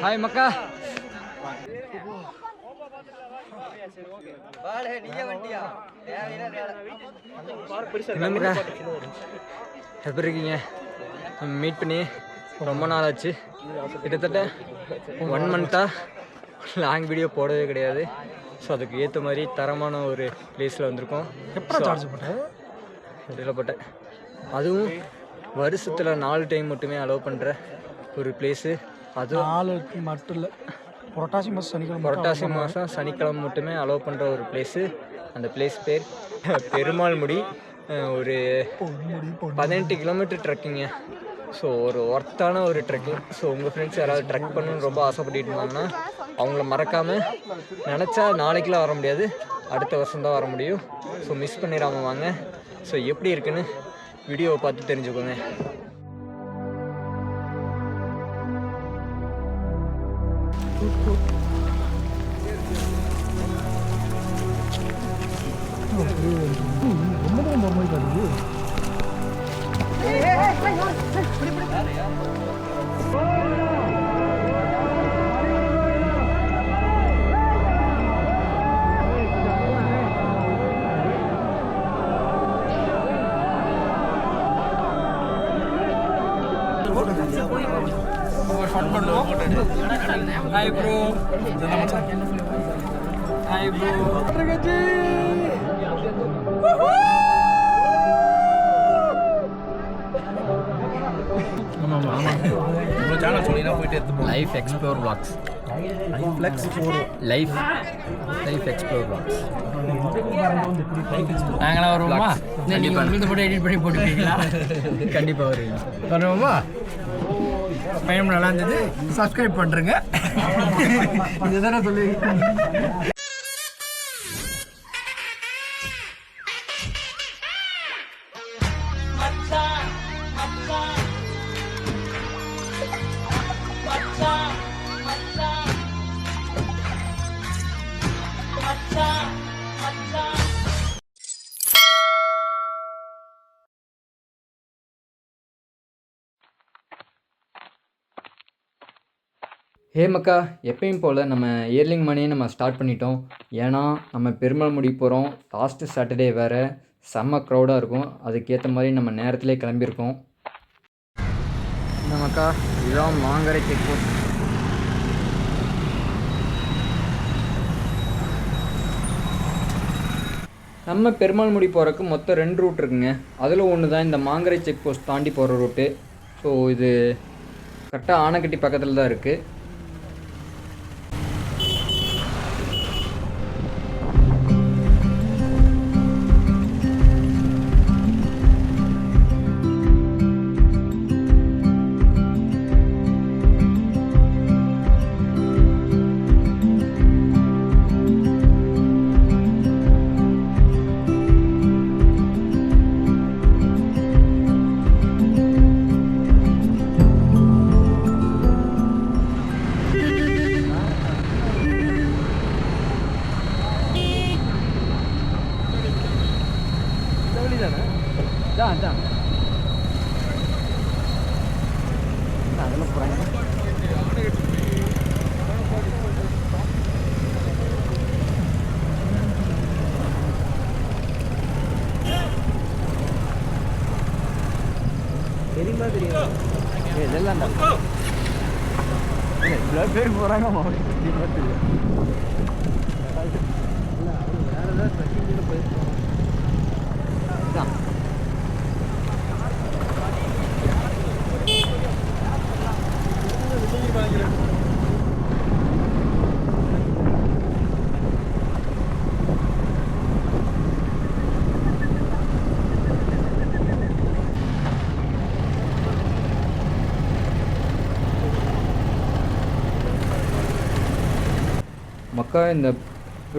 Hi மக்கா. எப்படி இருக்கீங்க? Meet பண்ணி ரொம்ப நாள் ஆச்சு. கிட்டத்தட்ட 1 மந்த்தாக லாங் வீடியோ போடவே கிடையாது. ஸோ அதுக்கு ஏற்ற மாதிரி தரமான ஒரு பிளேஸில் வந்திருக்கோம். போட்டேன். அதுவும் வருஷத்தில் 4 டைம் மட்டுமே அலோவ் பண்ணுற ஒரு பிளேஸு. அதுவும் 4 மட்டும் இல்லை, புரட்டாசி மாதம் சனிக்கிழமை மட்டுமே அலோவ் பண்ணுற ஒரு பிளேஸு. அந்த பிளேஸ் பேர் பெருமாள்முடி. ஒரு 18 கிலோமீட்டர் ட்ரெக்கிங்க. ஸோ ஒரு ஒர்த்தான ஒரு ட்ரெக்கிங். ஸோ உங்கள் ஃப்ரெண்ட்ஸ் யாராவது ட்ரெக் பண்ணணுன்னு ரொம்ப ஆசைப்பட்டுட்டு இருந்தாங்கன்னா அவங்கள மறக்காமல், நினச்சா நாளைக்கெலாம் வர முடியாது, அடுத்த வருஷம் தான் வர முடியும். ஸோ மிஸ் பண்ணிடாமல் வாங்க. ஸோ எப்படி இருக்குன்னு வீடியோவை பார்த்து தெரிஞ்சுக்கோங்க. ரொம்ப மாதிரி காட்டுது. Hai bro. Hai bro. Life Explore Vlogs. Life Explore Vlogs. நாங்களாம் வருவோமா? நீங்கள் உங்களுக்கு மட்டும் எடிட் பண்ணி போட்டுருக்கீங்களா? கண்டிப்பாக வருவீங்க. வருவோமா? பயணம் நல்லா இருந்தது. சப்ஸ்கிரைப் பண்ணுறேங்க. இதுதானே சொல்லி மக்கா, எப்பயும் போல் நம்ம இயர்லிங் மணியை நம்ம ஸ்டார்ட் பண்ணிட்டோம். ஏன்னா நம்ம பெருமாள்முடி போகிறோம். லாஸ்ட்டு சாட்டர்டே வேறு, செம்ம க்ரௌடாக இருக்கும். அதுக்கேற்ற மாதிரி நம்ம நேரத்திலே கிளம்பியிருக்கோம். இந்த மக்கா, இதுதான் மாங்கரை செக் போஸ்ட். நம்ம பெருமாள்முடி போகிறதுக்கு மொத்தம் 2 ரூட் இருக்குங்க. அதில் ஒன்று தான் இந்த மாங்கரை செக் போஸ்ட் தாண்டி போகிற ரூட்டு. ஸோ இது கரெக்டாக ஆனைக்கட்டி பக்கத்தில் தான் இருக்குது. அதெல்லாம் போகிறாங்க. தெரியுமா தெரியும் இதெல்லாம் இவ்வளோ பேர் போகிறாங்க. தெரியுமா தெரியும். வேறு ஏதாவது ட்ரெக்கிங்கில் போயிருக்கோம். மக்கா, இந்த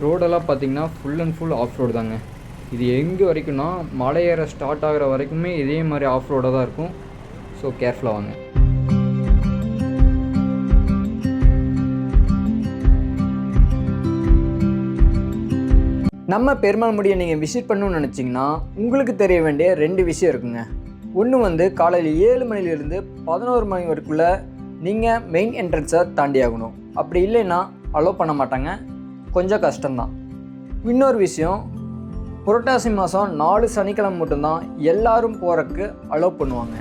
ரோடெல்லாம் பார்த்திங்கன்னா full and full off road தாங்க. இது எங்கே வரைக்கும்னா மலை ஏற ஸ்டார்ட் ஆகிற வரைக்குமே இதே மாதிரி ஆஃப் ரோடாக தான் இருக்கும். ஸோ கேர்ஃபுல்லாக வாங்க. நம்ம பெருமாள்முடியை நீங்கள் விசிட் பண்ணணும்னு நினச்சிங்கன்னா உங்களுக்கு தெரிய வேண்டிய 2 விஷயம் இருக்குங்க. ஒன்று வந்து காலையில் 7 மணிலேருந்து 11 மணி வரைக்குள்ளே நீங்கள் மெயின் என்ட்ரன்ஸை தாண்டி ஆகணும். அப்படி இல்லைன்னா அலோவ் பண்ண மாட்டாங்க, கொஞ்சம் கஷ்டம்தான். இன்னொரு விஷயம், புரட்டாசி மாதம் 4 சனிக்கிழமை மட்டும்தான் எல்லாரும் போகிறதுக்கு அலோவ் பண்ணுவாங்க.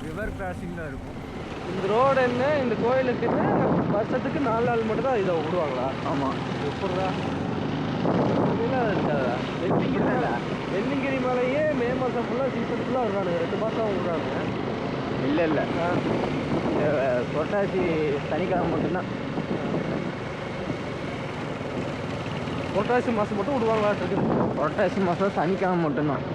ரிவர் கிராசிங் தான் இருக்கும். இந்த ரோடு என்ன, இந்த கோயிலுக்கு வருஷத்துக்கு 4 நாள் மட்டும் தான் இதை விடுவாங்களா? ஆமாம். எப்படா வெள்ளிங்கிரி மலையே மே மாதம் ஃபுல்லாக சீசன் ஃபுல்லாக விடுறானுங்க, 2 மாதம் விடுறானுங்க. இல்லை புரட்டாசி சனிக்கிழமை மட்டும்தான். புரட்டாசி மாதம் மட்டும் விடுவாங்களாட்டு. புரட்டாசி மாதம் சனிக்கிழமை மட்டும்தான்.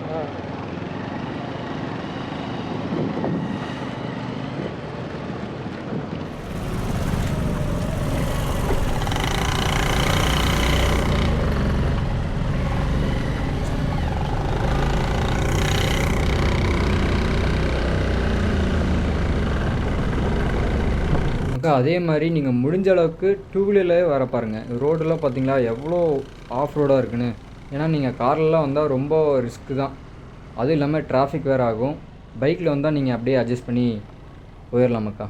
அதே மாதிரி நீங்கள் முடிஞ்ச அளவுக்கு 2 வீலர்லேயே வர பாருங்கள். ரோடெல்லாம் பார்த்தீங்களா எவ்வளோ ஆஃப் ரோடாக இருக்குன்னு. ஏன்னா நீங்கள் கார்லலாம் வந்தால் ரொம்ப ரிஸ்க்கு தான். அதுவும் இல்லாமல் டிராஃபிக் வேறு ஆகும். பைக்கில் வந்தால் நீங்கள் அப்படியே அட்ஜஸ்ட் பண்ணி போயிடலாமக்கா.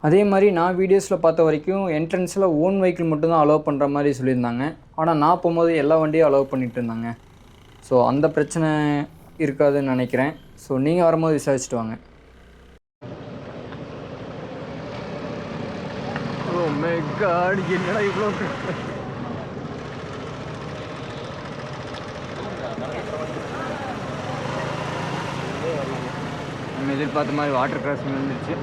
அதே மாதிரி நான் வீடியோஸில் பார்த்த வரைக்கும் என்ட்ரன்ஸில் ஓன் வெஹிக்கிள் மட்டும்தான் அலோவ் பண்ணுற மாதிரி சொல்லியிருந்தாங்க. ஆனால் நான் போகும்போது எல்லா வண்டியும் அலோவ் பண்ணிகிட்டு இருந்தாங்க. ஸோ அந்த பிரச்சனை இருக்காதுன்னு நினைக்கிறேன். ஸோ நீங்கள் வரும்போது விசாரிச்சுட்டு வாங்க. Oh my God, என்னடா இவ்வளோ நம்ம எதிர்பார்த்த மாதிரி வாட்டர் கிராசிங் வந்துருச்சு.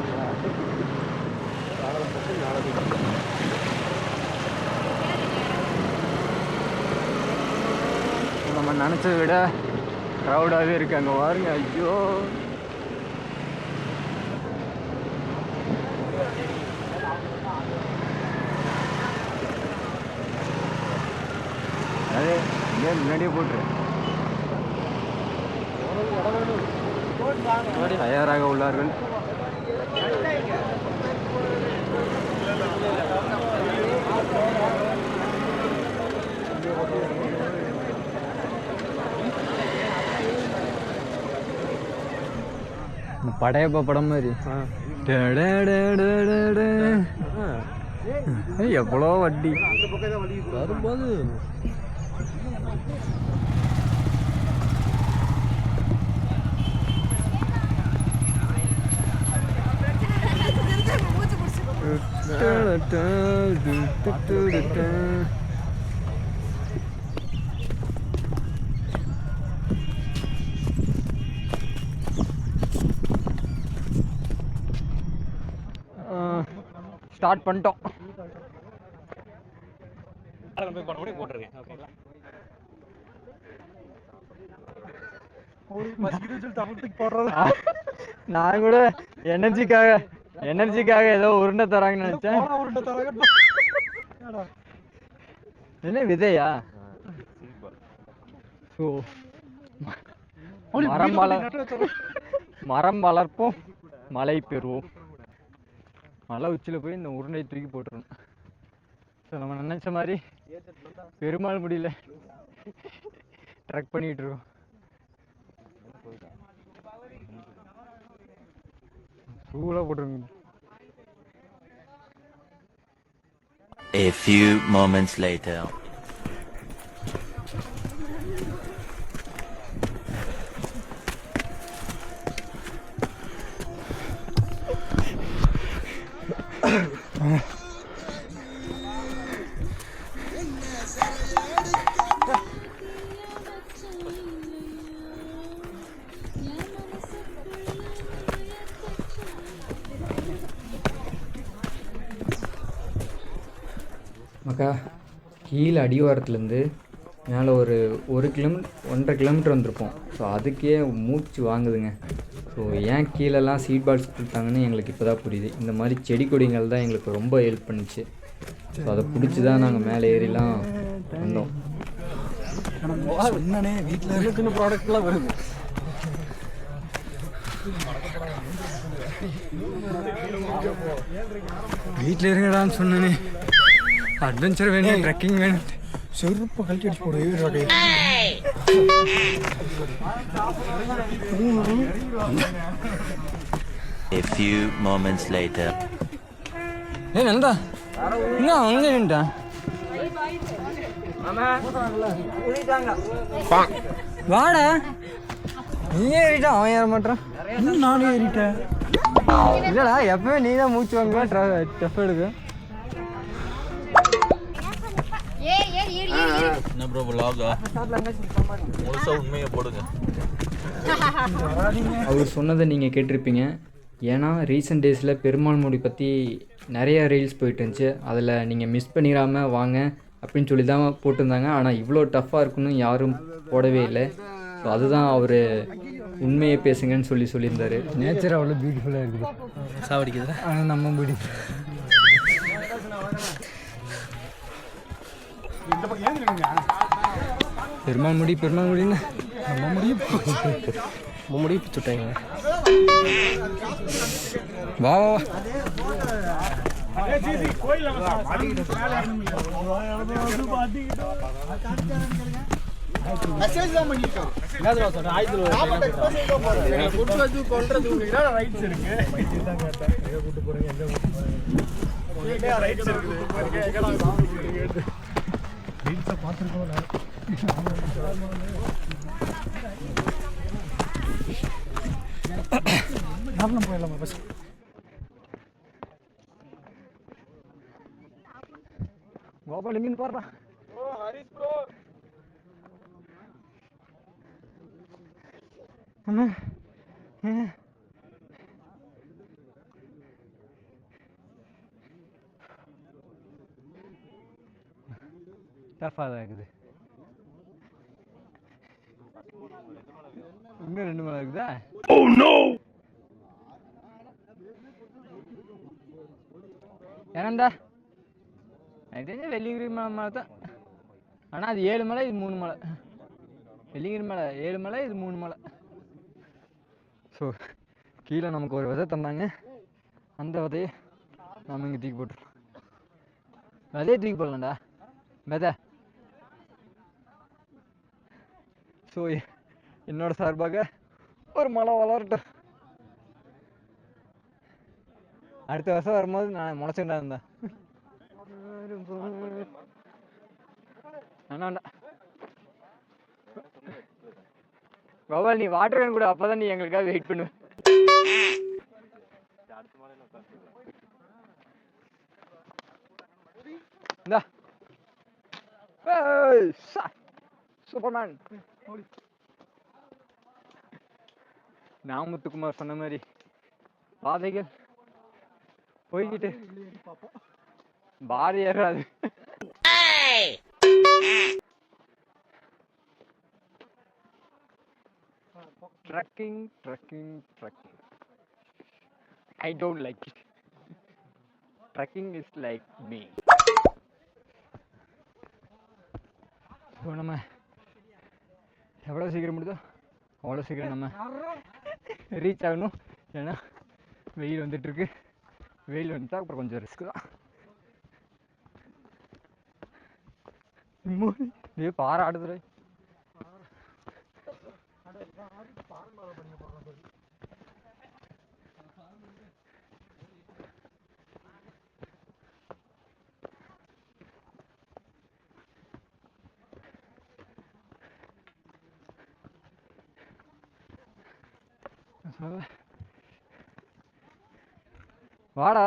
நம்ம நினச்சதை விட க்ரௌடாகவே இருக்கு. அங்கே பாருங்க, ஐயோ அதே முன்னாடியே போட்டுரு. தயாராக உள்ளார்கள். படையப்பா படம் மாதிரி எவ்வளோ வட்டி வரும்போது ஸ்டார்ட் பண்ணிட்டோம். நான் கூட எனர்ஜிக்காக ஏதோ உருண்டை தராங்கன்னு நினைச்சேன். என்ன விதையா? மரம் வளர்ப்போம், மழை பெறுவோம். மலை உச்சியில் போய் இந்த உருண்டையை தூக்கி போட்டுருணும். ஸோ நம்ம நினைச்ச மாதிரி பெருமாள் முடியல ட்ரக் பண்ணிட்டு இருக்கோம். சூடாக போட்டுருங்க. A few moments later. மக்கா, கீழே அடிவாரத்துலேருந்து மேலே ஒரு 1.5 கிலோமீட்டர் வந்திருப்போம். ஸோ அதுக்கே மூச்சு வாங்குதுங்க. ஸோ ஏன் கீழெல்லாம் சீட் பால்ஸ் கொடுத்தாங்கன்னு எங்களுக்கு இப்போ தான் புரியுது. இந்த மாதிரி செடி கொடிகள் தான் எங்களுக்கு ரொம்ப ஹெல்ப் பண்ணிச்சு. ஸோ அதை பிடிச்சி தான் நாங்கள் மேலே ஏறிலாம் வந்தோம். வீட்டில் சின்ன ப்ராடக்ட்லாம் வருது. வீட்டில் இருங்கடான்னு சொன்னேனே. அட்வென்ச்சர் வேணும், ட்ரெக்கிங் வேணும். செருப்பு கழட்டி அடிச்சு போடுவோம். A few moments later. ஏய் நந்தா என்ன அங்கே நின்ட்டான் வாடா நீ ஏறிட்டா அவன் ஏற மாட்டான் நானும் ஏறிட்டேன் இல்லடா எப்பவுமே நீ தான் மூச்சு வாங்க ஸ்டெப் எடுக்க என்ன ப்ரோ vlog-ஆ முழுசா உண்மையை போடுங்க. அவர் சொன்னதை நீங்கள் கேட்டிருப்பீங்க. ஏன்னா ரீசெண்ட் டேஸில் பெருமாள் முடி பற்றி நிறைய ரீல்ஸ் போயிட்டு இருந்துச்சு. அதில் நீங்கள் மிஸ் பண்ணிடாமல் வாங்க அப்படின்னு சொல்லி தான் போட்டிருந்தாங்க. ஆனால் இவ்வளோ டஃப்பாக இருக்குன்னு யாரும் போடவே இல்லை. ஸோ அதுதான் அவர் உண்மையை பேசுங்கன்னு சொல்லியிருந்தார். நேச்சர் அவ்வளோ பியூட்டிஃபுல்லாக இருக்குது. சாவடிக்குது. ஆனால் நம்ம முடி பெருமாள் முடின்னு நம்ம முடியும் பிச்சுட்டாங்க. வா போயிடலாமா பஸ் கோபால் எங்கன்னு பாடுறா. அண்ணா டஃபாக தான் இருக்குது. இன்னும் 2 மணி இருக்குதா? ஏனண்டா எனக்கு தெரிஞ்ச வெள்ளிங்கிரி மலை தான். ஆனால் அது 7 மலை, இது 3 மலை. வெள்ளிங்கிரி மலை 7 மலை, இது 3 மலை. ஸோ கீழே நமக்கு ஒரு விதை தந்தாங்க. அந்த விதையை நம்ம இங்கே தூக்கி போட்டுருவோம். விதையை தூக்கி போடலாம்டா விதை. ஸோ என்னோட சார்பாக ஒரு மலை வளரட்டும். அடுத்த வருஷம் வரும்போது நான் முளைச்சுட்டா இருந்தேன். வேண்டாண்டா கோபால், நீ வாட்டர் கேன் கூட அப்பதான் நீ எங்களுக்காக வெயிட் பண்ணுவ. இந்தா சூப்பர்மேன். நாமத்துக்குமார் சொன்ன மாதிரி பாதைகள் போய்கிட்டு பாதி ஏறாது. Trekking. I don't like it. Trekking is like me. So நம்ம எவ்வளோ சீக்கிரம் முடியுதோ அவ்வளோ சீக்கிரம் நம்ம ரீச் ஆகணும். ஏன்னா வெயில் வந்துட்டுருக்கு. வெயில் வந்துட்டா அப்புறம் கொஞ்சம் ரிஸ்க்கு தான். இதே பாராடுதுரை. வாடா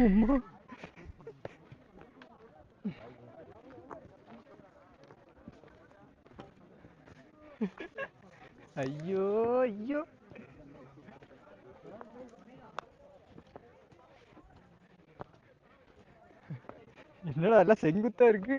அம்மா ஐயோ ஐயோ என்னடா எல்லாம் செங்குத்தா இருக்கு.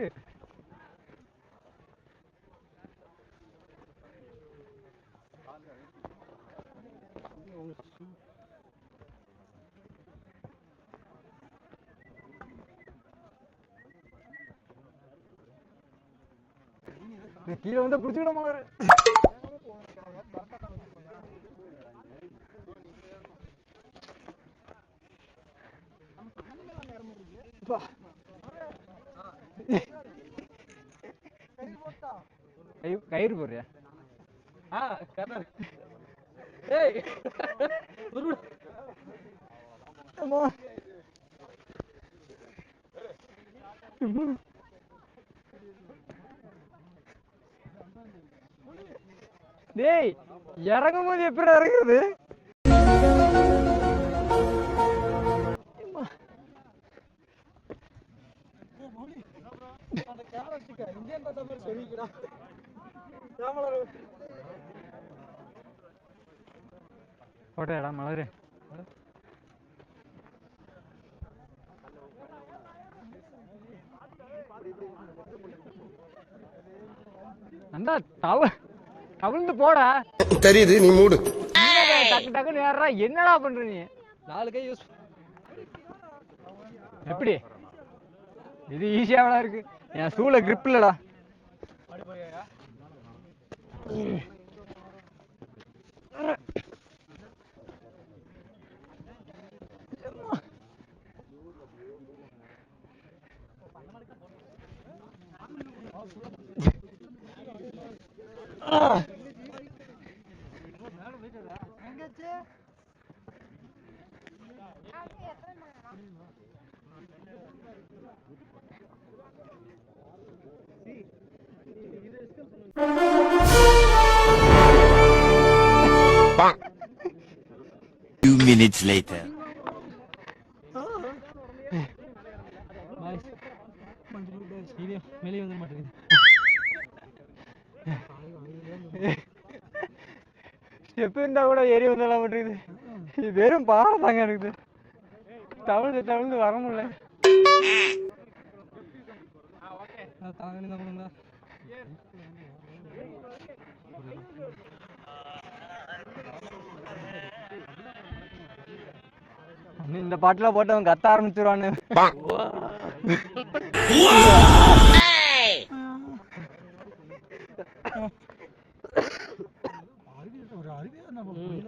கீழே வந்து பிடிச்சிக்கிட மாதிரி கயிறு போடுறியா? டேய் இறங்கும் போது எப்படி இறங்குறது? போட்டேடா மலரு. அந்த கவிழ்ந்து போடா. தெரியுது, நீ மூடு. டக்கு டக்குன்னு ஏறா. என்னடா பண்ற நீ? 4 கை யூஸ் எப்படி? இது ஈஸியாவா இருக்கு. என் ஸ்டூல கிரிப் இல்லடா. Few minutes later. வெளியே வந்து மாட்டேங்குது. ஸ்டெப் இருந்தா கூட ஏறி வந்தெல்லாம் மாட்டேங்குது. இது வெறும் பாறை தாங்க இருக்குது. தவிழ்ந்து தவிழ்ந்து வர முடியல. இந்த பாட்டுல போட்டு அவன் கத்த ஆரம்பிச்சிருவானு.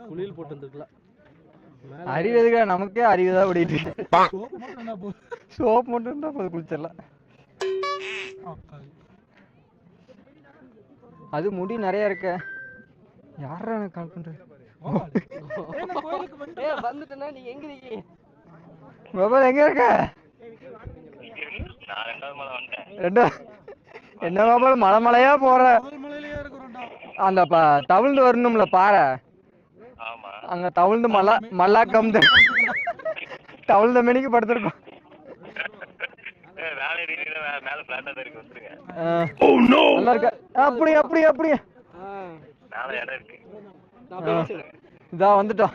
குளியல் போட்டு வந்துருக்கலாம். அறிவு எதுக்கா? நமக்கே அறிவுதான் ஓடிட்டு. சோப் மட்டும் இருந்தா போது குளிச்சிடலாம். அது முடி நிறைய இருக்க. யாரா எனக்கு கால் பண்ற? வந்துட்டேன்னா நீங்க எங்க இருக்கீங்க? கோபால் எங்க இருக்க? என்ன கோபால் மலை மலையா போற? அந்த தவிழ்ந்து வரணும்ல பாறை. அங்க தவிழ்ந்து மல்லாக்கம் தவிழ்ந்த மணிக்கு படுத்திருக்கோம். நல்லா இருக்க. அப்படி அப்படி அப்படி இதா வந்துட்டோம்.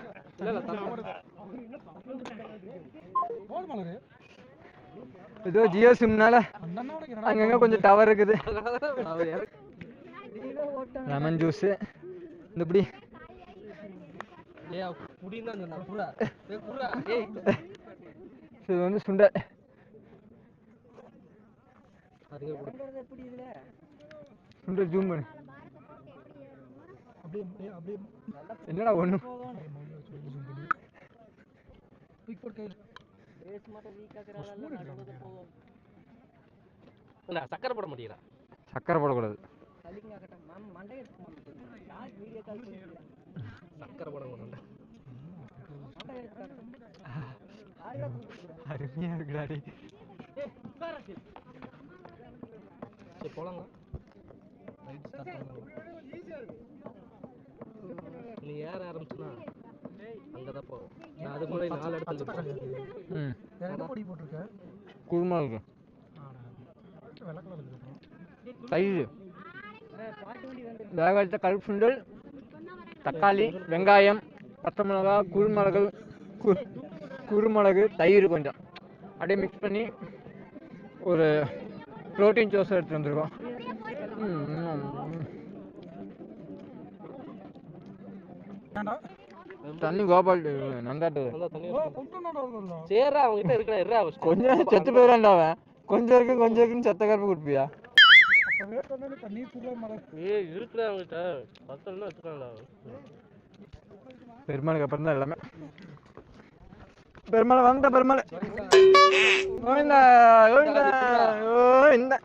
இதோ ஜியோ சிம்னால அங்கங்க கொஞ்சம் டவர் இருக்குது. லெமன் ஜூஸ் இந்த இப்படி இது வந்து சுண்டல். சுண்டல் ஜூம் பண்ணு. என்னடா ஒண்ணு சக்கரை போட முடியல. சக்கரை போடக்கூடாது. சக்கரை போட மாட்டேன். அருமையா இருக்குடாடி. போலாங்க. நீ ஏற ஆரம்பிச்சுனா அங்கதான் போவோம். நான் அது கூட 4 இடத்துல போட்டிருக்கேன். குருமா இருக்கு. தயிர், வேக வச்ச கருப்பு சுண்டல், தக்காளி, வெங்காயம், பச்சை மிளகா, குருமிளகு, தயிர் கொஞ்சம் அப்படியே மிக்ஸ் பண்ணி ஒரு ப்ரோட்டீன் சோஸ் எடுத்து வந்துருக்கோம். தண்ணி கோபால் நந்தாட்டு கொஞ்சம் செத்து போயிடாண்டாவன். கொஞ்சம் இருக்குன்னு செத்த கருப்பு குடிப்பியா? பெருமாளுக்கு அப்புறம் தான் எல்லாமே. பெருமாள் வந்துட்ட. பெருமாள் கோவிந்தா கோவிந்தா கோவிந்தா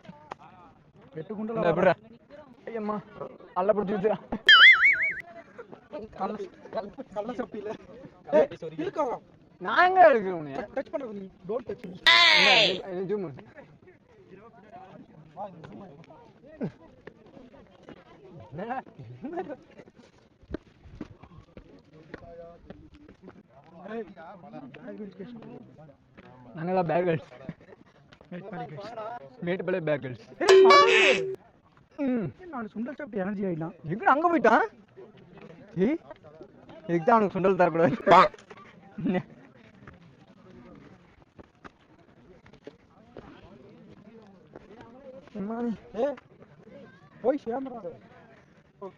எட்டு குண்டல இந்த எப்படிடா ஐயம்மா அல்ல பிடிச்சி கள்ள சப்பில இருக்கலாம் நாங்க இருக்கோம் டச் பண்ண நீ டோன்ட் டச் ஜூம் நாங்களாம் பேகல்ஸ் மேட்டுப்பாளைய பேகல்ஸ் நான் சுண்டல் சாப்பிட்டு எனர்ஜி ஆயிடலாம் எங்க அங்க போயிட்டான் இதுக்கு தான் அவனுக்கு சுண்டல் தரக்கூடாது போய் சேர்ந்துடா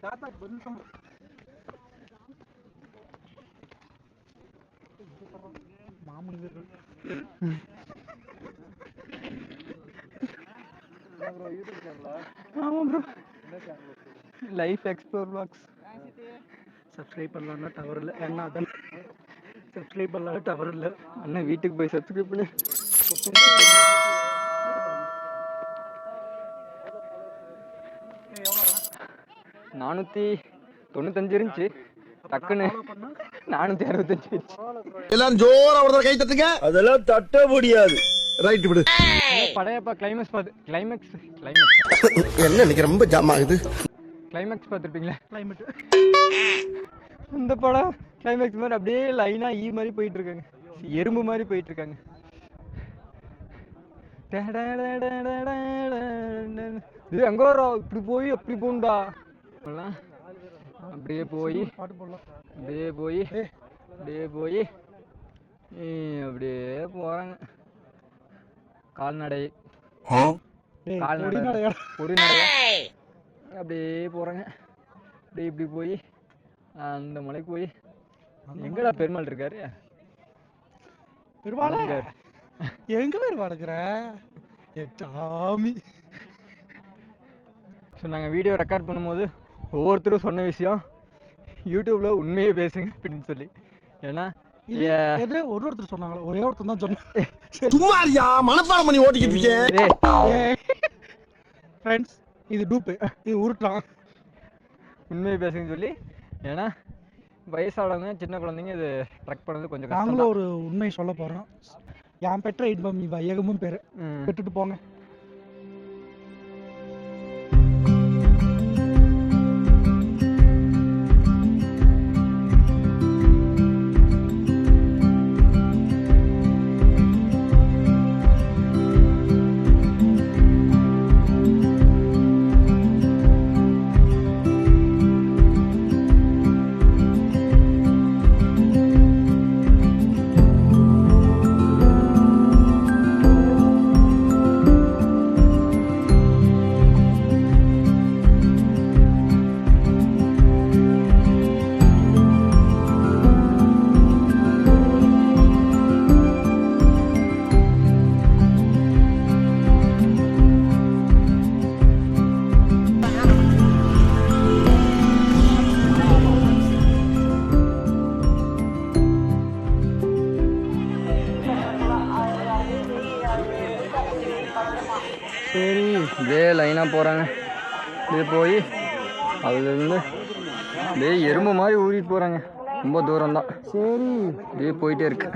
தாத்தாக்கு பதில் சொன்ன மாமனிதர்கள் ஆமாம் bro life explore blogs subscribe பண்ணலாம்னா டவர் இல்லை என்ன அதான் சப்ஸ்கிரைப் பண்ணலாம் டவர் இல்லை அண்ணன் வீட்டுக்கு போய் சப்ஸ்கிரைப் பண்ணு 495 இருந்துச்சு டக்குன்னு 465 எல்லாரும் ஜோரா ஒரு கை தட்டுங்க. அதெல்லாம் தட்ட முடியாது. ரைட் விடு. படையப்பா கிளைமேக்ஸ் என்ன இன்னைக்கு ரொம்ப ஜாம் ஆகுது. கிளைமேக்ஸ் பார்த்துருப்பீங்களா? கிளைமேட் இந்த படம் கிளைமேக்ஸ் மாதிரி அப்படியே லைனா மாதிரி போயிட்டு இருக்காங்க, எறும்பு மாதிரி போயிட்டு இருக்காங்க. இது எங்க வரோம், இப்படி போய் அப்படி போண்டா அப்படியே போய் பாட்டு போடலாம். அப்படியே போய் அப்படியே போய் அப்படியே போறாங்க. கால்நடை பொடிநடை அப்படியே போறாங்க. அப்படியே இப்படி போய் அந்த மலைக்கு போய் எங்கடா பெருமாள் இருக்காரு? பெருமாள் எங்க பெருமாள் இருக்கிற சாமி. ஸோ நாங்கள் வீடியோ ரெக்கார்ட் பண்ணும்போது ஒவ்வொருத்தரும் சொன்ன விஷயம் யூடியூப்ல உண்மையே பேசுங்க அப்படின்னு சொல்லி. ஏன்னா ஒருத்தர் சொன்னாங்களா? ஒரே ஒருத்தர் தான் சொன்னேன். சும்மாரியா மனப்பாடம் பண்ணி ஓட்டிக்கிட்டு இருக்கேன். ஃப்ரெண்ட்ஸ் இது டூப்பு, இது உருட்டான். உண்மையை பேசுங்கன்னு சொல்லி. ஏன்னா வயசானவங்க சின்ன குழந்தைங்க இது ட்ரக் பண்ணது கொஞ்சம் கஷ்டம். நாங்களும் ஒரு உண்மை சொல்ல போறோம். என் பெற்ற இன்பம் வையகமும் பேரு பெற்றுட்டு போங்க. சரி இதே லைனாக போகிறாங்க. இது போய் அதுலேருந்து இதே எறும்பு மாதிரி ஊறிட்டு போகிறாங்க. ரொம்ப தூரம்தான். சரி இதே போயிட்டே இருக்கு.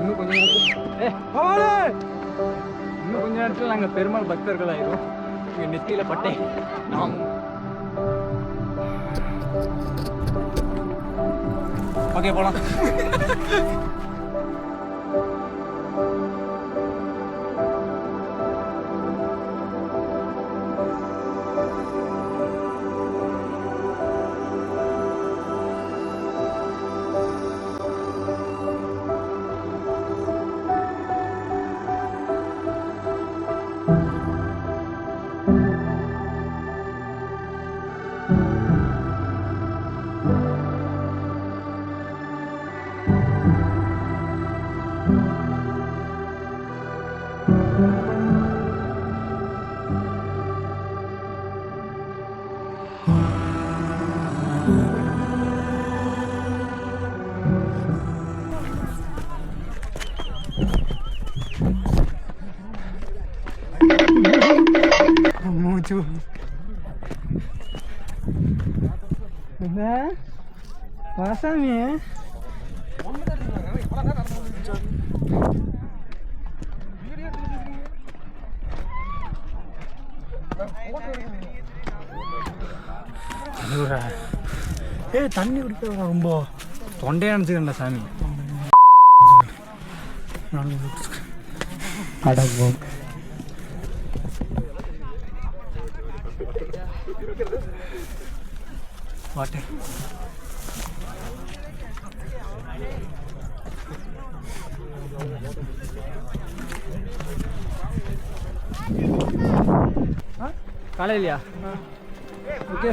இன்னும் கொஞ்ச நேரத்தில் நாங்கள் பெருமாள் பக்தர்கள் ஆயிரும். எங்கள் நெத்தியில பட்டை நாம் ஓகே போலாம். மூச்சு என்ன வாசாமி தண்ணி குடிக்க ரொம்ப தொண்டையா நினச்சிக்கண்டா சாமி அடப்போம் வாட்டர் காலையிலையா ஓகே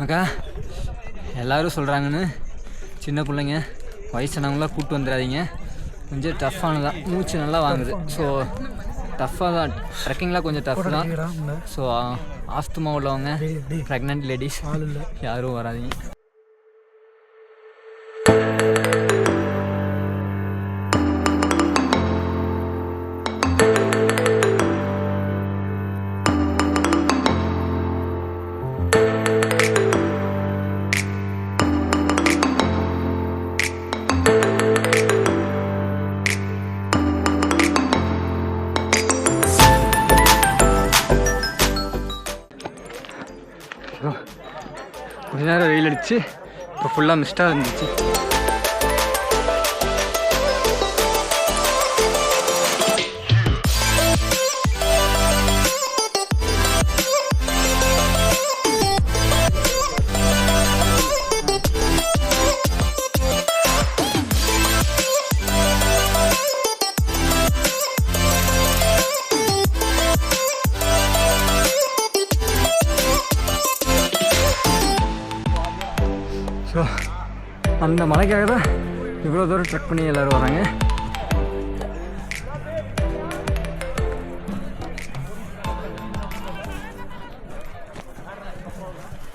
அக்கா எல்லோரும் சொல்கிறாங்கன்னு சின்ன பிள்ளைங்க வயசானவங்களாம் கூப்பிட்டு வந்துடாதீங்க, கொஞ்சம் டஃப்பானதான், மூச்சு நல்லா வாங்குது. ஸோ டஃப்பாக தான், ட்ரெக்கிங்லாம் கொஞ்சம் டஃப் தான். ஸோ ஆஸ்துமா உள்ளவங்க, ப்ரெக்னென்ட் லேடிஸ் யாரும் வராதிங்க. கொஞ்ச நேரம் வெயில் அடிச்சு இப்போ ஃபுல்லாக மிஸ்டாக இருந்துச்சு. ஸோ அந்த மலைக்காக தான் இவ்வளோ தூரம் ட்ரெக் பண்ணி எல்லோரும் வராங்க.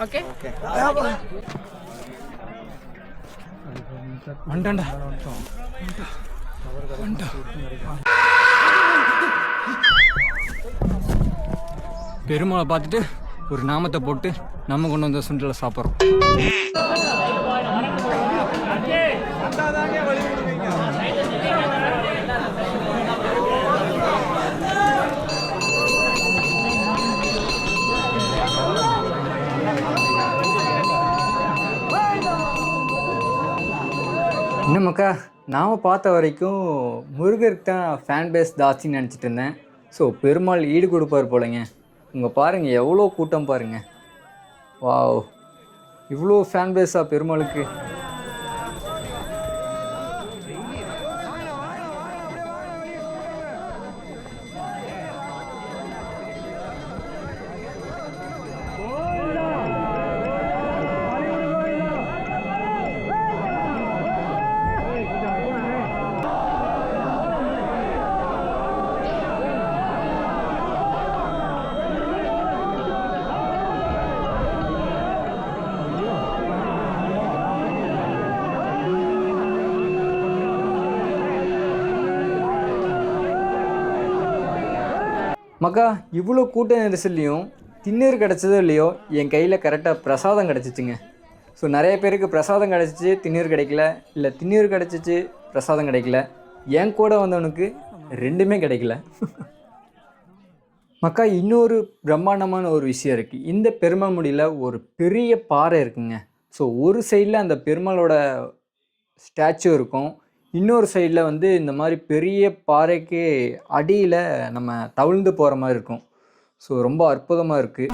ஓகே வந்துட்டேன்டா. பெருமாளை பார்த்துட்டு ஒரு நாமத்தை போட்டு நம்ம கொண்டு வந்த சுண்டலை சாப்பிட்றோம். இன்னும்க்கா நாம் பார்த்த வரைக்கும் முருகருக்கு தான் ஃபேன் பேஸ் ஜாஸ்தின்னு நினச்சிட்டு இருந்தேன். ஸோ பெருமாள் ஈடு கொடுப்பார் போலங்க. இங்கே பாருங்கள் எவ்வளோ கூட்டம் பாருங்கள். வாவ், இவ்வளோ ஃபேன் பேஸாக பெருமாளுக்கு. மக்கா, இவ்வளோ கூட்ட நெரிசல்லையும் திண்ணீர் கிடச்சதோ இல்லையோ என் கையில் கரெக்டாக பிரசாதம் கிடச்சிச்சுங்க. ஸோ நிறைய பேருக்கு பிரசாதம் கிடச்சிச்சு, திண்ணீர் கிடைக்கல, இல்லை திண்ணீர் கிடச்சிச்சு, பிரசாதம் கிடைக்கல. என் கூட வந்தவனுக்கு ரெண்டுமே கிடைக்கல. மக்கா, இன்னொரு பிரம்மாண்டமான ஒரு விஷயம் இருக்குது. இந்த பெருமாள் முடியில் ஒரு பெரிய பாறை இருக்குங்க. ஸோ ஒரு சைடில் அந்த பெருமாளோட ஸ்டாச்சு இருக்கும், இன்னொரு சைடில் வந்து இந்த மாதிரி பெரிய பாறைக்கு அடியில் நம்ம தவிழ்ந்து போகிற மாதிரி இருக்கும். ஸோ ரொம்ப அற்புதமாக இருக்குது.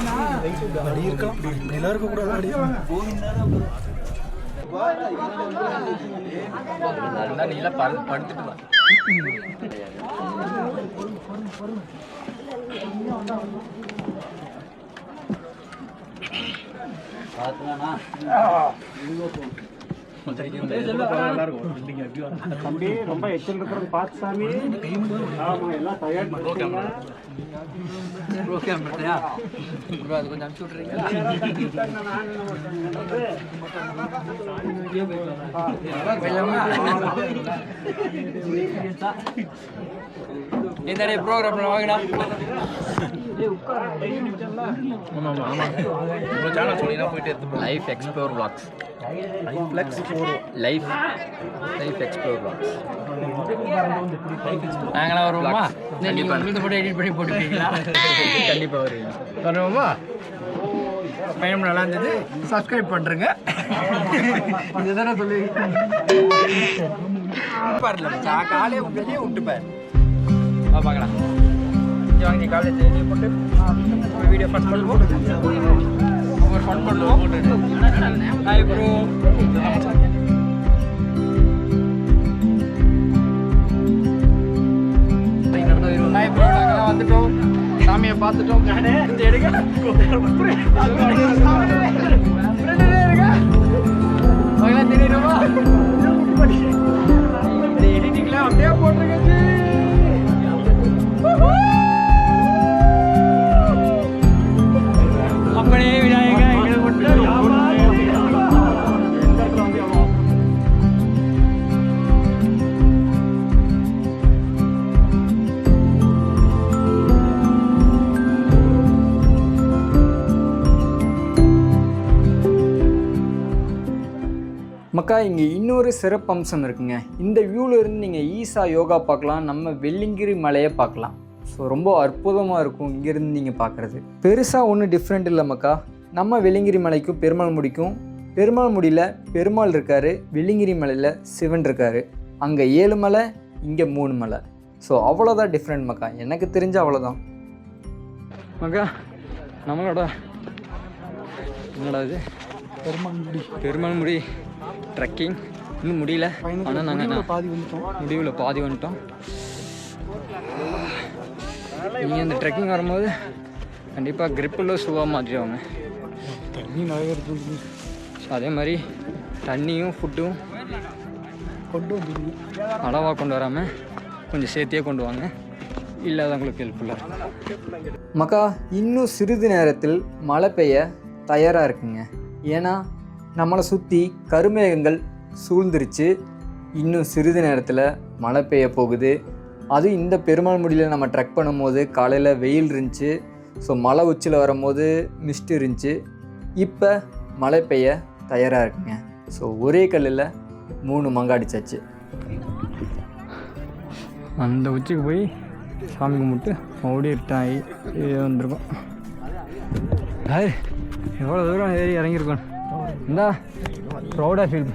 தம்பி ரொம்ப எச்சல் இருக்கிறது பார்த்து சாமி. ஆமாம், எல்லாம் தயார் பண்ணிட்டீங்க. அது கொஞ்சம் அனுப்பிச்சி விட்றீங்களா? இந்த ப்ரோக்ராம் வாங்கினா life explore vlogs. Life explore vlogs. நாங்களாம் வருவோமா? நீங்கள் உங்களுக்கு மட்டும் எடிட் பண்ணி போட்டுருக்கீங்களா? கண்டிப்பாக வருவீங்க. வருவோமா? பயணம் நல்லா இருந்தது. சப்ஸ்கிரைப் பண்ணுறேங்க. இதுதானே சொல்லி காலையே வெளியே விட்டுப்பார். பார்க்கலாம். வாங்கி காலேஜ் போட்டு வீடியோ ஃபன் பண்ணுவோம். ஒரு ஃபன் பண்ணுவோம். Hi bro. ஹாய் ப்ரோ, நாங்கள் வந்துட்டோம், சாமியை பார்த்துட்டோம். இந்த எடுங்க தெரியுமா? இந்த எடிட்டிங்லாம் அப்படியே போட்டிருக்கேன். அப்படியே விநாயகா எங்களுக்கு மட்டும் மக்கா, இங்கே இன்னொரு சிறப்பம்சம் இருக்குங்க. இந்த வியூவில் இருந்து நீங்கள் ஈசா யோகா பார்க்கலாம், நம்ம வெள்ளிங்கிரி மலையை பார்க்கலாம். ஸோ ரொம்ப அற்புதமாக இருக்கும் இங்கேருந்து நீங்கள் பார்க்குறது. பெருசாக ஒன்றும் டிஃப்ரெண்ட் இல்லை மக்கா. நம்ம வெள்ளிங்கிரி மலைக்கும் பெருமாள் முடிக்கும். பெருமாள் முடியில் பெருமாள் இருக்கார், வெள்ளிங்கிரி மலையில் சிவன் இருக்கார். அங்கே 7 மலை, இங்கே 3 மலை. ஸோ அவ்வளோதான் டிஃப்ரெண்ட் மக்கா, எனக்கு தெரிஞ்ச அவ்வளோதான் மக்கா. நம்மளோட என்னடா இது பெருமாள் முடி ட்ரெக்கிங் இன்னும் முடியல. ஆனால் நாங்கள் முடிவில் பாதி வந்துட்டோம். நீங்கள் இந்த ட்ரெக்கிங் வரும்போது கண்டிப்பாக கிரிப்பில் ஷூவாக மாற்றிடுவாங்க. தண்ணி நிறைய இருக்குது. ஸோ அதே மாதிரி தண்ணியும் ஃபுட்டும் கொண்டு வந்துடுங்க. அளவாக கொண்டு வராமல் கொஞ்சம் சேர்த்தியே கொண்டு வாங்க, இல்லாதவங்களுக்கு ஹெல்ப்ஃபுல்லாக இருக்கும் மக்கா. இன்னும் சிறிது நேரத்தில் மழை பெய்ய தயாராக இருக்குங்க. ஏன்னா நம்மளை சுற்றி கருமேகங்கள் சூழ்ந்துருச்சு. இன்னும் சிறிது நேரத்தில் மழை பெய்ய போகுது. அதுவும் இந்த பெருமாள் முடியில் நம்ம ட்ரெக் பண்ணும்போது காலையில் வெயில் இருந்துச்சு. ஸோ மலை உச்சியில் வரும்போது மிஸ்ட் இருந்துச்சு. இப்போ மழை பெய்ய தயாராக இருக்குங்க. ஸோ ஒரே கல்லில் 3 மங்காடிச்சாச்சு. அந்த உச்சிக்கு போய் சாமி கும்பிட்டு மறுபடியும் இருட்டாகி வந்திருக்கோம். எவ்வளோ தூரம் ஏறி இறங்கியிருக்கோம். இந்தா ப்ரௌடாக ஃபீல்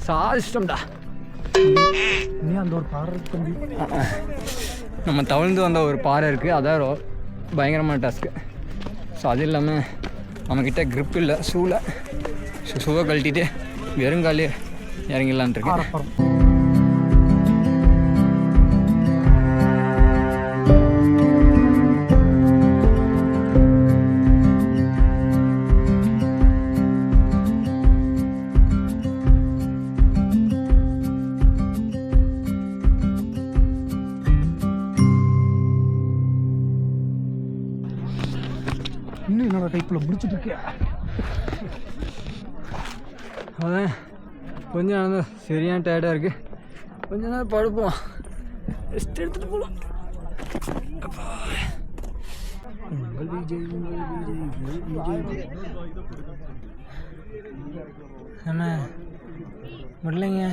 சாதிச்சிட்டோம்டா. இன்னும் அந்த ஒரு பாறை இருக்கு தம்பி. நம்ம தவழ்ந்து வந்த ஒரு பாறை இருக்குது, அதான் பயங்கரமான டாஸ்க்கு. ஸோ அது இல்லாமல் நம்மக்கிட்ட grip இல்லை ஷூவில். ஸோ ஷூவை கழட்டிட்டு வெறுங்காலே இறங்கிடலான்ட்டு இருக்கு. பாறை. இன்னும் என்னோட கைக்குள்ள முடிச்சுட்டு இருக்கேன். அதான் கொஞ்சம் நேரம் சரியான டயர்டாக இருக்குது. கொஞ்ச நேரம் படுப்போம், ரெஸ்ட் எடுத்துகிட்டு போகலாம். நம்ம முடியலைங்க.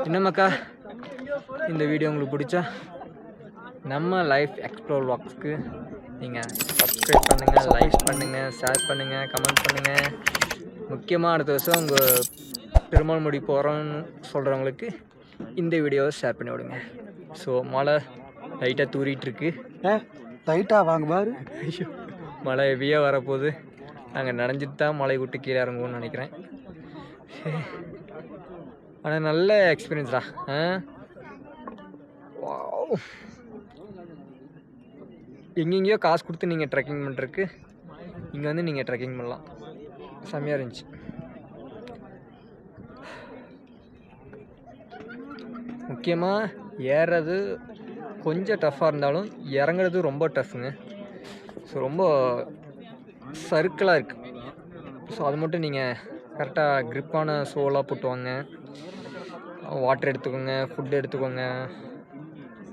என்னம்மாக்கா, இந்த வீடியோ உங்களுக்கு பிடிச்சா நம்ம லைஃப் எக்ஸ்ப்ளோர் வாக்ஸ்க்கு நீங்கள் சப்ஸ்கிரைப் பண்ணுங்கள், லைக் பண்ணுங்கள், ஷேர் பண்ணுங்கள், கமெண்ட் பண்ணுங்கள். முக்கியமாக அடுத்த வருஷம் உங்கள் பெருமாள் முடி போகிறோன்னு சொல்கிறவங்களுக்கு இந்த வீடியோவை ஷேர் பண்ணி விடுங்க. ஸோ மழை லைட்டாக தூரிகிட்ருக்கு. லைட்டாக வாங்க பாரு. மழை ஹெவியாக வரப்போகுது. நாங்கள் நனைஞ்சிட்டு தான் மழை விட்டு கீழே இறங்குவோம்னு நினைக்கிறேன். ஆனால் நல்ல எக்ஸ்பீரியன்ஸ்டா. எங்கெங்கேயோ காசு கொடுத்து நீங்கள் ட்ரெக்கிங் பண்ணுறதுக்கு இங்கே வந்து நீங்கள் ட்ரெக்கிங் பண்ணலாம். செம்மையாக இருந்துச்சு. முக்கியமாக ஏறுறது கொஞ்சம் டஃப்பாக இருந்தாலும் இறங்குறது ரொம்ப டஃப்புங்க. ஸோ ரொம்ப சர்க்கிளாக இருக்குது. ஸோ அது மட்டும் நீங்கள் கரெக்டாக க்ரிப்பான ஷோலாக போட்டு வாங்க. வாட்டர் எடுத்துக்கோங்க, ஃபுட்டு எடுத்துக்கோங்க.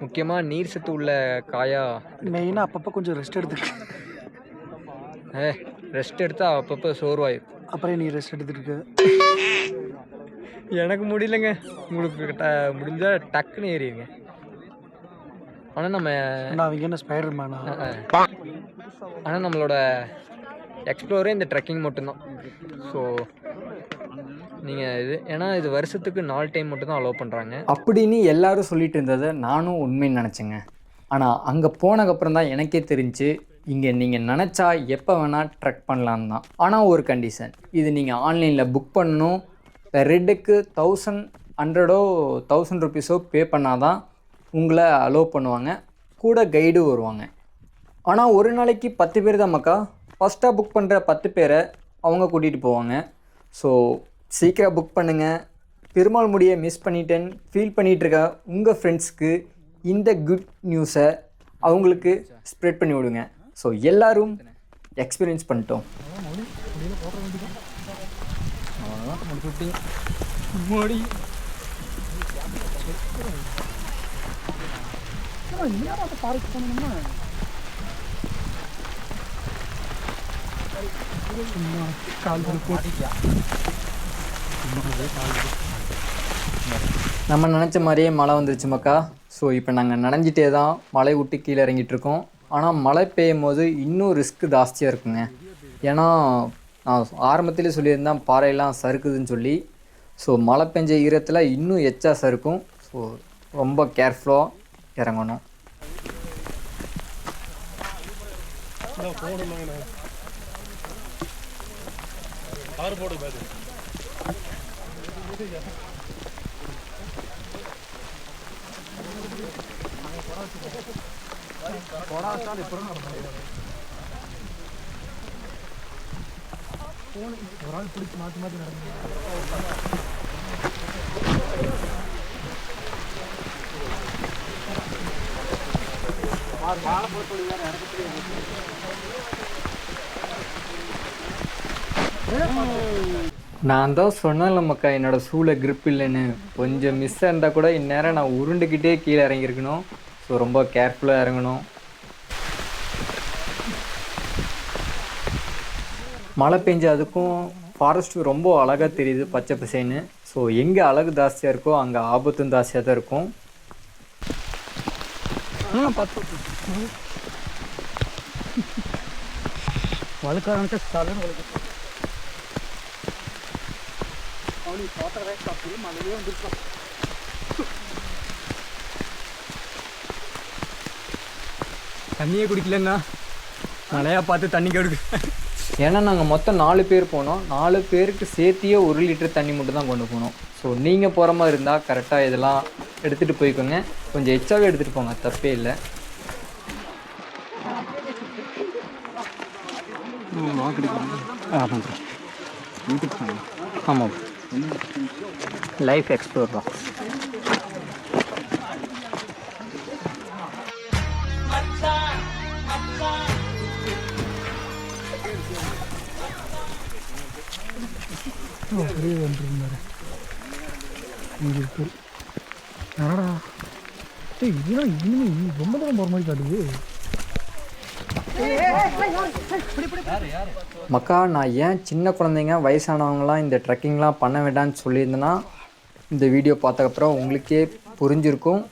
முக்கியமாக நீர் சத்து உள்ள காயாக மெயினாக அப்பப்போ கொஞ்சம் ரெஸ்ட் எடுத்துக்க. ரெஸ்ட் எடுத்தால் அப்பப்போ சோர்வாயிடும். அப்புறம் நீ ரெஸ்ட் எடுத்துட்டு எனக்கு முடியலைங்க. உங்களுக்கு முடிஞ்சால் டக்குன்னு ஏறிடுங்க. ஆனால் அவங்க என்ன ஸ்பைடர் மேனா? ஆனால் நம்மளோட எக்ஸ்ப்ளோரே இந்த ட்ரெக்கிங் மட்டும்தான். ஸோ நீங்கள் இது ஏன்னா இது வருஷத்துக்கு 4 டைம் மட்டும்தான் அலோவ் பண்ணுறாங்க அப்படின்னு எல்லாரும் சொல்லிட்டு இருந்ததை நானும் உண்மைன்னு நினச்சேங்க. ஆனால் அங்கே போனதுக்கப்புறம் தான் எனக்கே தெரிஞ்சு இங்கே நீங்கள் நினச்சா எப்போ வேணால் ட்ரெக் பண்ணலான்னு தான். ஆனால் ஒரு கண்டிஷன், இது நீங்கள் ஆன்லைனில் புக் பண்ணணும். ரெட்டுக்கு 1100 1000 ருபீஸோ பே பண்ணால் தான் உங்களை அலோவ் பண்ணுவாங்க. கூட கைடு வருவாங்க. ஆனால் ஒரு நாளைக்கு 10 பேர் தான் மக்கா. ஃபஸ்ட்டாக புக் பண்ணுற 10 பேரை அவங்க கூட்டிகிட்டு போவாங்க. ஸோ சீக்கிரம் புக் பண்ணுங்கள். பெருமாள் முடியை மிஸ் பண்ணிட்டேன்னு ஃபீல் பண்ணிகிட்ருக்க உங்கள் ஃப்ரெண்ட்ஸ்க்கு இந்த குட் நியூஸை அவங்களுக்கு ஸ்ப்ரெட் பண்ணி விடுங்க. ஸோ எல்லோரும் எக்ஸ்பீரியன்ஸ் பண்ணிட்டோம். நம்ம நினச்ச மாதிரியே மழை வந்துருச்சு மக்கா. ஸோ இப்போ நாங்கள் நனைஞ்சிட்டே தான் மழை விட்டு கீழே இறங்கிட்டுருக்கோம். ஆனால் மழை பெய்யும் போது இன்னும் ரிஸ்க்கு ஜாஸ்தியாக இருக்குங்க. ஏன்னா நான் ஆரம்பத்திலே சொல்லியிருந்தேன் பாறையெல்லாம் சறுக்குதுன்னு சொல்லி. ஸோ மழை பெஞ்ச ஈரத்தில் இன்னும் எச்சா சறுக்கும். ஸோ ரொம்ப கேர்ஃபுல்லாக இறங்கணும். ஒரு ஆள் பிடிச்சி மாற்றி மாற்றி நடந்து நான் தான் சொன்னேன்ல மக்கா, என்னோடய ஷூவில் க்ரிப் இல்லைன்னு. கொஞ்சம் மிஸ் இருந்தால் கூட இந்நேரம் நான் உருண்டுக்கிட்டே கீழே இறங்கியிருக்கணும். ஸோ ரொம்ப கேர்ஃபுல்லாக இறங்கணும். மழை பெஞ்சு அதுக்கும் ஃபாரஸ்ட்டு ரொம்ப அழகாக தெரியுது, பச்சை பசேன்னு. ஸோ எங்கே அழகு ஜாஸ்தியாக இருக்கோ அங்கே ஆபத்தும் ஜாஸ்தியாக தான் இருக்கும். வழுக்காரன்ட்டு ஸ்டாலின் வழுக்கு அவனி தோட்டவே அப்படியே மழையே வந்துருக்கான். தண்ணியே குடிக்கலன்னா மழையாக பார்த்து தண்ணி கெடுக்கு. ஏன்னா நாங்கள் மொத்தம் 4 பேர் போனோம். 4 பேருக்கு சேர்த்தியே 1 லிட்டர் தண்ணி மட்டும் தான் கொண்டு போனோம். ஸோ நீங்கள் போகிற மாதிரி இருந்தால் கரெக்டாக இதெல்லாம் எடுத்துகிட்டு போய்க்கோங்க. கொஞ்சம் எச்சாவே எடுத்துகிட்டு போங்க, தப்பே இல்லை. ஆமாம், லைஃப் எக்ஸ்ப்ளோர் தான். அப்படியே வந்துருந்தாரு இங்கே இருக்கு. என்னடா இதெல்லாம் இனிமே ரொம்ப தூரம் போகிற மாதிரி காட்டுது. மக்கா, நான் ஏன் சின்ன குழந்தைங்க வயசானவங்களாம் இந்த ட்ரெக்கிங்லாம் பண்ண வேண்டாம்னு சொல்லியிருந்தேன்னா இந்த வீடியோ பார்த்ததுக்கப்புறம் உங்களுக்கே புரிஞ்சிருக்கும்.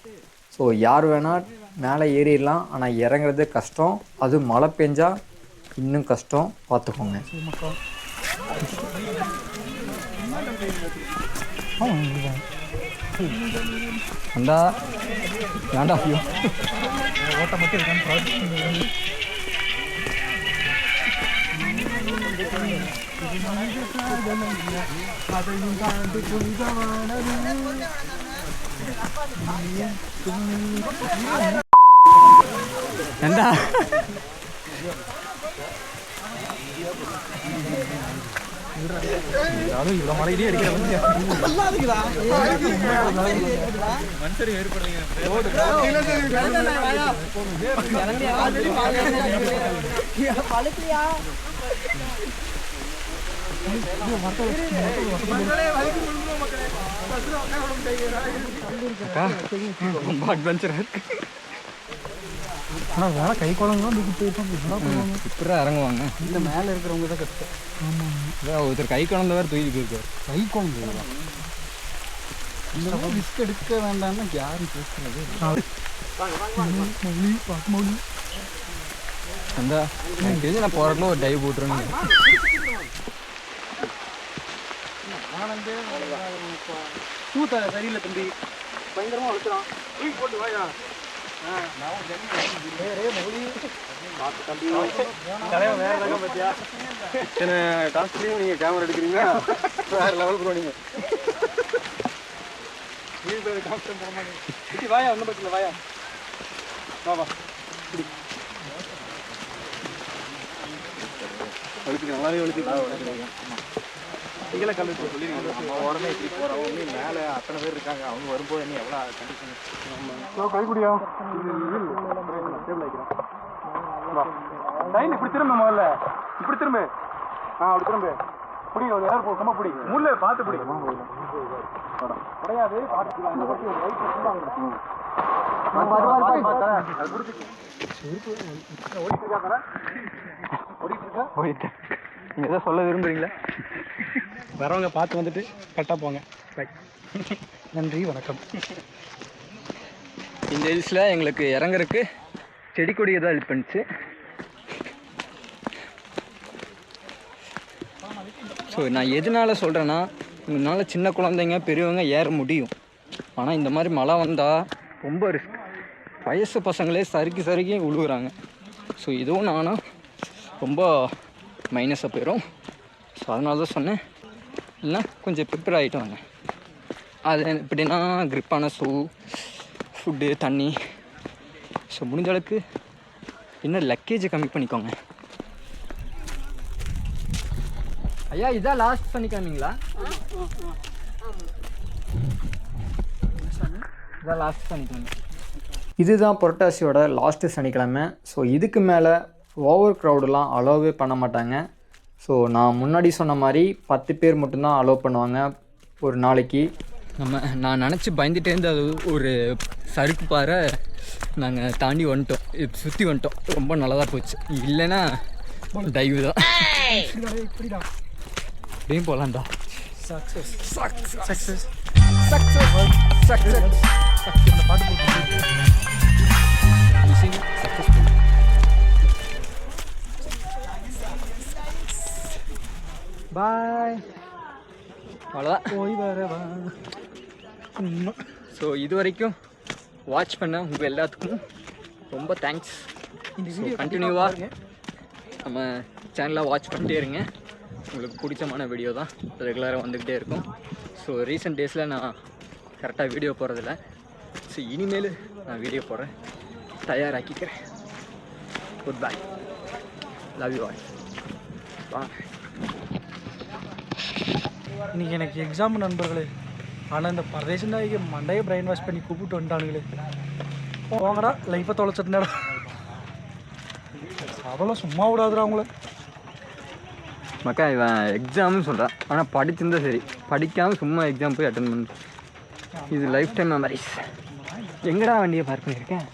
ஸோ யார் வேணால் மேலே ஏறிடலாம், ஆனால் இறங்குறது கஷ்டம். அது மழை பெஞ்சா இன்னும் கஷ்டம், பார்த்துக்கோங்க. அந்தா வேண்டா, ஐயோ ஓட்ட மட்டும் இருக்கான்னு ஏண்டா அதுவும் இவ்வளோ மழையிலே அடிக்கிற மனுஷர் ஏற்படுறீங்க. ரொம்ப அட்வென்ச்சராக இருக்கு. ஆனால் வேலை கை குழந்தைலாம் தூக்கி போயிருப்பாங்க. இப்படி இறங்குவாங்க. இந்த மேலே இருக்கிறவங்க தான் கஷ்டம். ஆமாம், இதான் ஒருத்தர் கை குழந்தை வேறு தூக்கி போயிருக்காரு. கை குழந்தை தான். இந்த ரிஸ்க் எடுக்க வேண்டாம்னா யாரும் பேசுறது. மொழி அந்த எனக்கு தெரிஞ்சு நான் போகிறதுல ஒரு டைவ் போட்டுருங்க. சரியில்லை தம்பி, பயங்கரமாக வளர்த்துறான். போட்டு வாயா. காஸ்ட்லியும் நீங்கள் கேமரா எடுக்கிறீங்களா? வேறு லெவல் ப்ரோ நீங்கள். வாயா, ஒன்றும் பக்கத்தில் வாயா. வா வலிக்கு நல்லாவே வலிக்கு. நீங்களே கல்வி சொல்லி நம்ம உடனே இப்படி போகிறவங்க மேலே அத்தனை பேர் இருக்காங்க. அவங்க வரும்போது நீ எவ்வளோ கண்டிஷன் கைக்குடியா லைன் இப்படி திரும்ப முதல்ல இப்படி திரும்ப. அப்படி திரும்ப பிடி. ஒரு ஏர் போகமா பிடி. முள்ள பார்த்து பிடி. கிடையாது நீங்கள் எதாவது சொல்ல விரும்புகிறீங்களா? வரவங்க பார்த்து வந்துட்டு கரெக்டாக போங்க. நன்றி, வணக்கம். இந்த ஹில்ஸில் எங்களுக்கு இறங்குறதுக்கு செடி கொடியை தான் ஹெல்ப் பண்ணிச்சு. ஸோ நான் எதனால் சொல்கிறேன்னா, உங்களால் சின்ன குழந்தைங்க பெரியவங்க ஏற முடியும். ஆனால் இந்த மாதிரி மழை வந்தால் ரொம்ப ரிஸ்க். வயசு பசங்களே சறுக்கி விழுகுறாங்க. ஸோ இதுவும் நானும் ரொம்ப மைனஸாக போயிடும். ஸோ அதனால தான் சொன்னேன், இல்லைனா கொஞ்சம் ப்ரிப்பேர் ஆகிட்டு வாங்க. அது எப்படின்னா க்ரிப்பான ஷூ, ஃபுட்டு, தண்ணி. ஸோ முடிஞ்ச அளவுக்கு இன்னும் லக்கேஜை கம்மி பண்ணிக்கோங்க. ஐயா, இதான் லாஸ்ட் சனிக்கிழமைங்களா? இதான் லாஸ்ட் சனிக்கிழமை. இதுதான் புரட்டாசியோட லாஸ்ட்டு சனிக்கிழமை. ஸோ இதுக்கு மேலே ஓவர் க்ரௌடெலாம் அலோவே பண்ண மாட்டாங்க. ஸோ நான் முன்னாடி சொன்ன மாதிரி 10 பேர் மட்டும்தான் அலோவ் பண்ணுவாங்க ஒரு நாளைக்கு. நான் நினச்சி பயந்துட்டே இருந்து அது ஒரு சறுக்கு பாறை நாங்கள் தாண்டி வந்துட்டோம், சுற்றி வந்துட்டோம். ரொம்ப நல்லதாக போச்சு. இல்லைன்னா டைவ் தான். இப்படியும் போகலான்டா. சக்ஸஸ் பாய். அவ்வளோதான். போய் வரவா. ஸோ இது வரைக்கும் வாட்ச் பண்ண உங்கள் எல்லாத்துக்கும் ரொம்ப தேங்க்ஸ். இந்த வீடியோ கண்டினியூவாக நம்ம சேனலை வாட்ச் பண்ணிட்டே இருங்க. உங்களுக்கு பிடிச்சமான வீடியோ தான் ரெகுலராக வந்துக்கிட்டே இருக்கும். ஸோ ரீசெண்ட் டேஸில் நான் கரெக்டாக வீடியோ போடுறதில்ல. ஸோ இனிமேல் நான் வீடியோ போடுறேன், தயாராக்கிக்கிறேன். Good bye, love you all. இன்னைக்கு எனக்கு எக்ஸாம் நண்பர்களே. ஆனால் இந்த பரதேச நாய்க்கு மண்டையை பிரெயின் வாஷ் பண்ணி கூப்பிட்டு வந்துட்டானுங்களே. போங்கடா லைஃப்பை தொலைச்சிருந்தாடா. அவ்வளோ சும்மா விடாதுடா அவங்கள. மக்கா இவன் எக்ஸாம்னு சொல்கிறான், ஆனால் படிச்சிருந்தா சரி, படிக்காமல் சும்மா எக்ஸாம் போய் அட்டன் பண்ணு. இது லைஃப் டைம் மெமரிஸ். எங்கடா வண்டியை பார்க் பண்ணியிருக்கேன்?